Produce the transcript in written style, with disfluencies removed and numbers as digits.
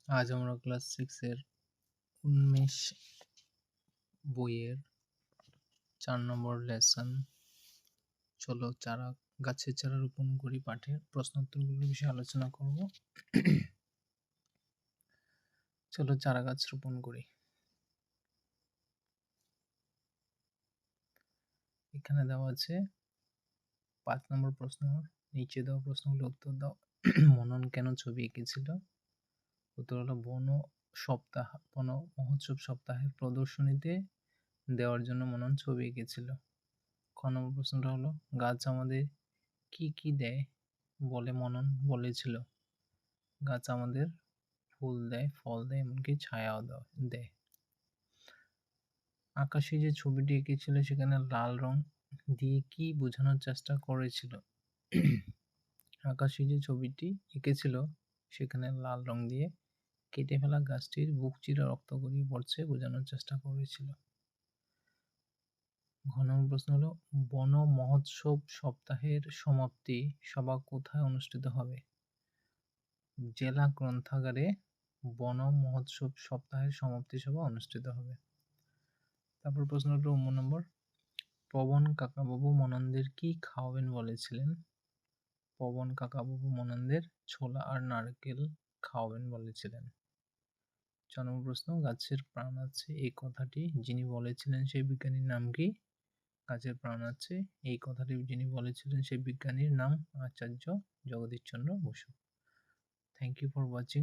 আজ আমরা ক্লাস 6 এর উন্মেষ বইয়ের 4 নম্বর লেসন চলো গাছের চারা রোপণ করি পাঠের প্রশ্নোত্তরগুলোর বিষয়ে আলোচনা করব। চলো চারা গাছ রোপণ করি। এখানে দেওয়া আছে 5 নম্বর প্রশ্ন, নিচে দেওয়া প্রশ্নগুলো উত্তর দাও। মনন কেন ছবি এঁকেছিল? উত্তর হলো বন মহোৎসব সপ্তাহের প্রদর্শনীতে দেওয়ার জন্য মনন ছবি এঁকেছিল। খ নম্বর প্রশ্নটা হলো গাছ আমাদের কি কি দেয় বলে মনন বলেছিল? গাছ আমাদের ফুল দেয়, ফল দেয়, এমনকি ছায়াও দেয়। আকাশে যে ছবিটি এঁকেছিল সেখানে লাল রং দিয়ে কি বোঝানোর চেষ্টা করেছিল? আকাশে যে ছবিটি এঁকেছিল সেখানে লাল রং দিয়ে কেটে ফেলা গাছটির বুক চিরে রক্ত গড়িয়ে পড়ছে বোঝানোর চেষ্টা করেছিল। ঘ নম্বর প্রশ্ন হলো বন মহোৎসব সপ্তাহের সমাপ্তি সভা কোথায় অনুষ্ঠিত হবে? জেলা গ্রন্থাগারে বন মহোৎসব সপ্তাহের সমাপ্তি সভা অনুষ্ঠিত হবে। তারপর প্রশ্ন হলো 9 নম্বর, পবন কাকাবাবু মননদের কি খাওয়াবেন বলেছিলেন? পবন কাকাবাবু মননদের ছোলা আর নারকেল খাওয়াবেন বলেছিলেন। 4 নম্বর প্রশ্ন, গাছের প্রাণ আছে এই কথাটি যিনি বলেছিলেন সেই বিজ্ঞানীর নাম কি? গাছের প্রাণ আছে এই কথাটি যিনি বলেছিলেন সেই বিজ্ঞানীর নাম Acharya Jagadish Chandra Bose. Thank you for watching.